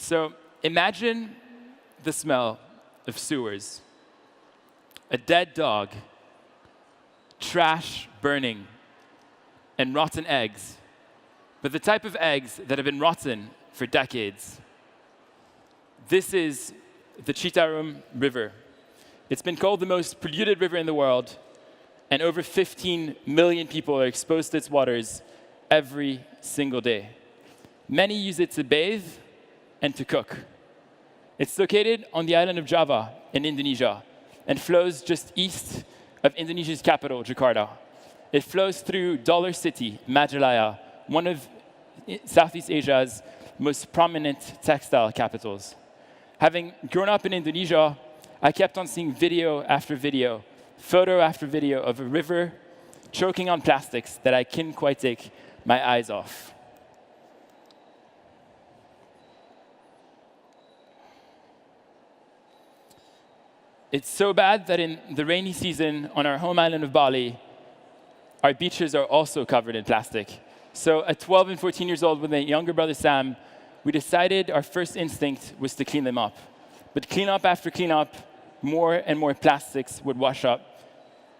So imagine the smell of sewers, a dead dog, trash burning, and rotten eggs, but the type of eggs that have been rotten for decades. This is the Citarum River. It's been called the most polluted river in the world, and over 15 million people are exposed to its waters every single day. Many use it to bathe and to cook. It's located on the island of Java in Indonesia and flows just east of Indonesia's capital, Jakarta. It flows through Dollar City, Majalaya, one of Southeast Asia's most prominent textile capitals. Having grown up in Indonesia, I kept on seeing video after video, photo after video of a river choking on plastics that I couldn't quite take my eyes off. It's so bad that in the rainy season on our home island of Bali, our beaches are also covered in plastic. So at 12 and 14 years old with my younger brother Sam, we decided our first instinct was to clean them up. But clean up after clean up, more and more plastics would wash up.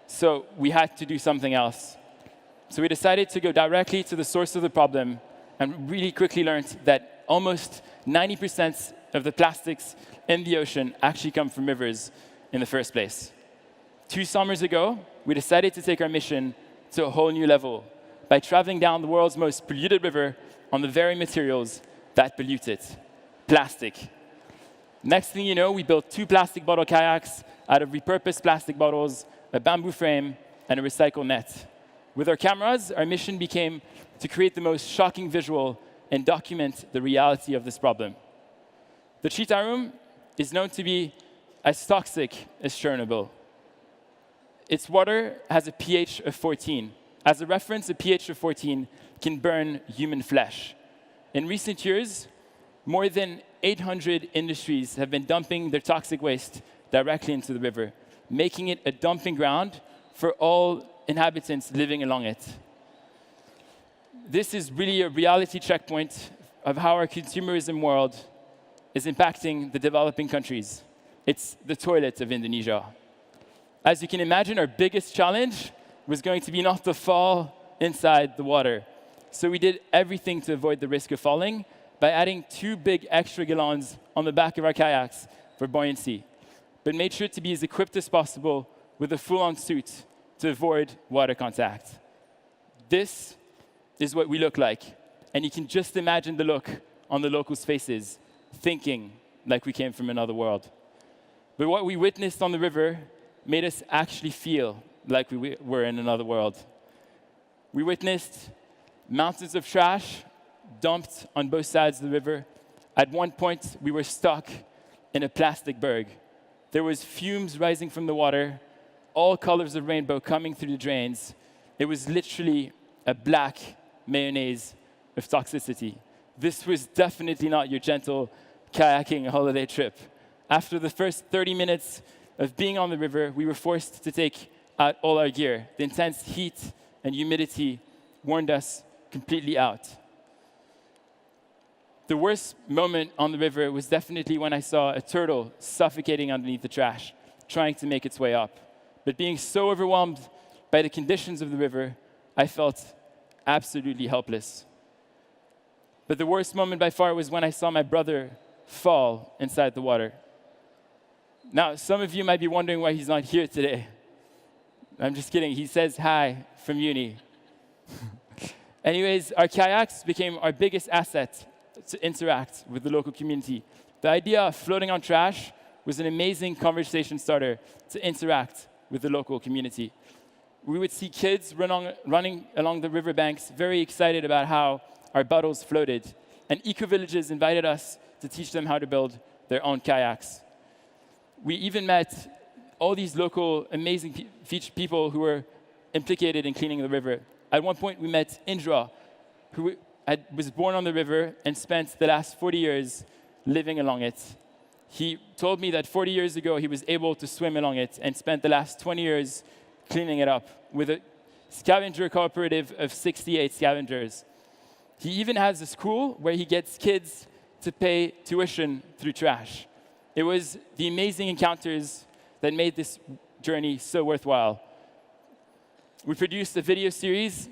So we had to do something else. So we decided to go directly to the source of the problem and really quickly learned that almost 90% of the plastics in the ocean actually come from rivers in the first place. 2 summers ago, we decided to take our mission to a whole new level by traveling down the world's most polluted river on the very materials that pollute it, plastic. Next thing you know, we built 2 plastic bottle kayaks out of repurposed plastic bottles, a bamboo frame, and a recycle net. With our cameras, our mission became to create the most shocking visual and document the reality of this problem. The Citarum is known to be as toxic as Chernobyl. Its water has a pH of 14. As a reference, a pH of 14 can burn human flesh. In recent years, more than 800 industries have been dumping their toxic waste directly into the river, making it a dumping ground for all inhabitants living along it. This is really a reality checkpoint of how our consumerism world is impacting the developing countries. It's the toilet of Indonesia. As you can imagine, our biggest challenge was going to be not to fall inside the water. So we did everything to avoid the risk of falling by adding 2 big extra gallons on the back of our kayaks for buoyancy, but made sure to be as equipped as possible with a full-on suit to avoid water contact. This is what we look like, and you can just imagine the look on the locals' faces, thinking like we came from another world. But what we witnessed on the river made us actually feel like we were in another world. We witnessed mountains of trash dumped on both sides of the river. At one point, we were stuck in a plastic berg. There was fumes rising from the water, all colors of rainbow coming through the drains. It was literally a black mayonnaise of toxicity. This was definitely not your gentle kayaking holiday trip. After the first 30 minutes of being on the river, we were forced to take out all our gear. The intense heat and humidity worn us completely out. The worst moment on the river was definitely when I saw a turtle suffocating underneath the trash, trying to make its way up. But being so overwhelmed by the conditions of the river, I felt absolutely helpless. But the worst moment by far was when I saw my brother fall inside the water. Now, some of you might be wondering why he's not here today. I'm just kidding. He says hi from uni. Anyways, our kayaks became our biggest asset to interact with the local community. The idea of floating on trash was an amazing conversation starter to interact with the local community. We would see kids running along the riverbanks, very excited about how our bottles floated. And eco-villages invited us to teach them how to build their own kayaks. We even met all these local amazing people who were implicated in cleaning the river. At one point, we met Indra, who was born on the river and spent the last 40 years living along it. He told me that 40 years ago, he was able to swim along it and spent the last 20 years cleaning it up with a scavenger cooperative of 68 scavengers. He even has a school where he gets kids to pay tuition through trash. It was the amazing encounters that made this journey so worthwhile. We produced a video series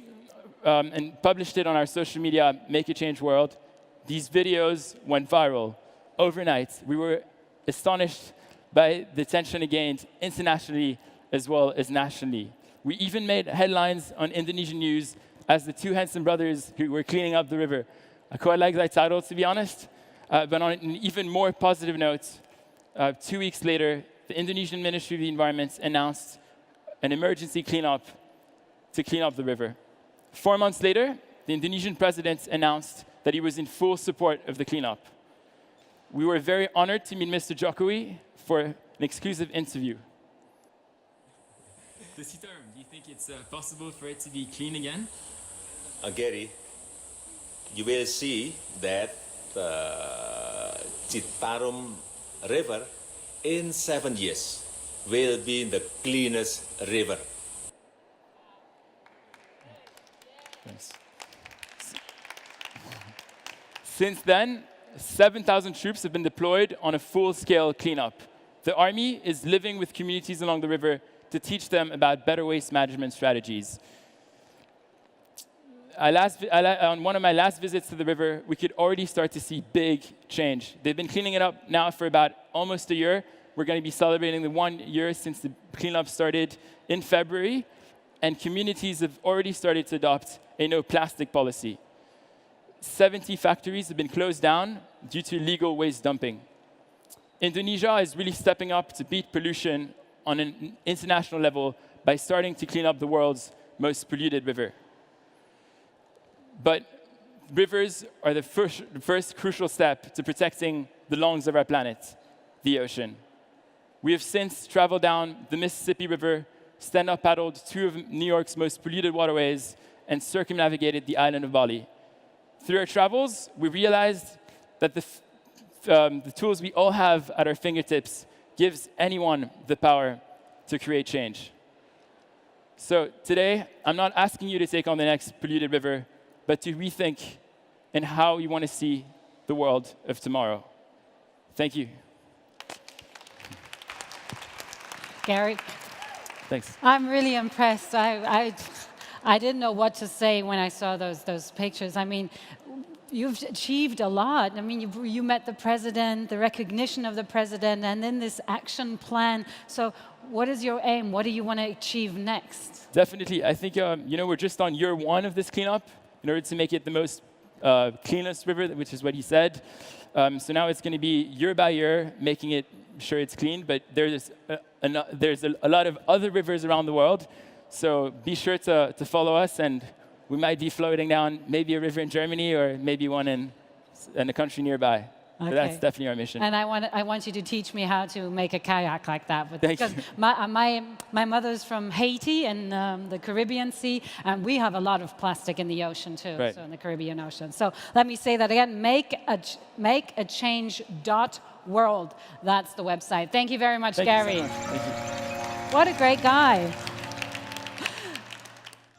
and published it on our social media, Make a Change World. These videos went viral overnight. We were astonished by the attention it gained internationally as well as nationally. We even made headlines on Indonesian news as the two handsome brothers who were cleaning up the river. I quite like that title, to be honest. But on an even more positive note, 2 weeks later, the Indonesian Ministry of the Environment announced an emergency cleanup to clean up the river. 4 months later, the Indonesian president announced that he was in full support of the cleanup. We were very honored to meet Mr. Jokowi for an exclusive interview. Do you think it's possible for it to be clean again? Gary, you will see that Citarum River in 7 years will be the cleanest river. Thanks. Since then, 7,000 troops have been deployed on a full-scale cleanup. The army is living with communities along the river to teach them about better waste management strategies. On one of my last visits to the river, we could already start to see big change. They've been cleaning it up now for about almost a year. We're going to be celebrating the 1 year since the cleanup started in February, and communities have already started to adopt a no plastic policy. 70 factories have been closed down due to illegal waste dumping. Indonesia is really stepping up to beat pollution on an international level by starting to clean up the world's most polluted river. But rivers are the first crucial step to protecting the lungs of our planet, the ocean. We have since traveled down the Mississippi River, stand-up paddled 2 of New York's most polluted waterways, and circumnavigated the island of Bali. Through our travels, we realized that the tools we all have at our fingertips gives anyone the power to create change. So today, I'm not asking you to take on the next polluted river, but to rethink in how you want to see the world of tomorrow. Thank you. Gary, thanks. I'm really impressed. I didn't know what to say when I saw those pictures. I mean, you've achieved a lot. I mean, you met the president, the recognition of the president, and then this action plan. So what is your aim? What do you want to achieve next? Definitely. I think we're just on year 1 of this cleanup in order to make it the most cleanest river, which is what he said. So now it's going to be year by year, making it sure it's clean. But there's a lot of other rivers around the world. So be sure to follow us, and we might be floating down maybe a river in Germany or maybe one in a country nearby. Okay. So that's definitely our mission. And I want you to teach me how to make a kayak like that. Thank you. Because my mother's from Haiti in the Caribbean Sea, and we have a lot of plastic in the ocean too, right. So in the Caribbean Ocean. So let me say that again, makeachange.world. That's the website. Thank you very much, Gary. Thank you so much. Thank you. What a great guy.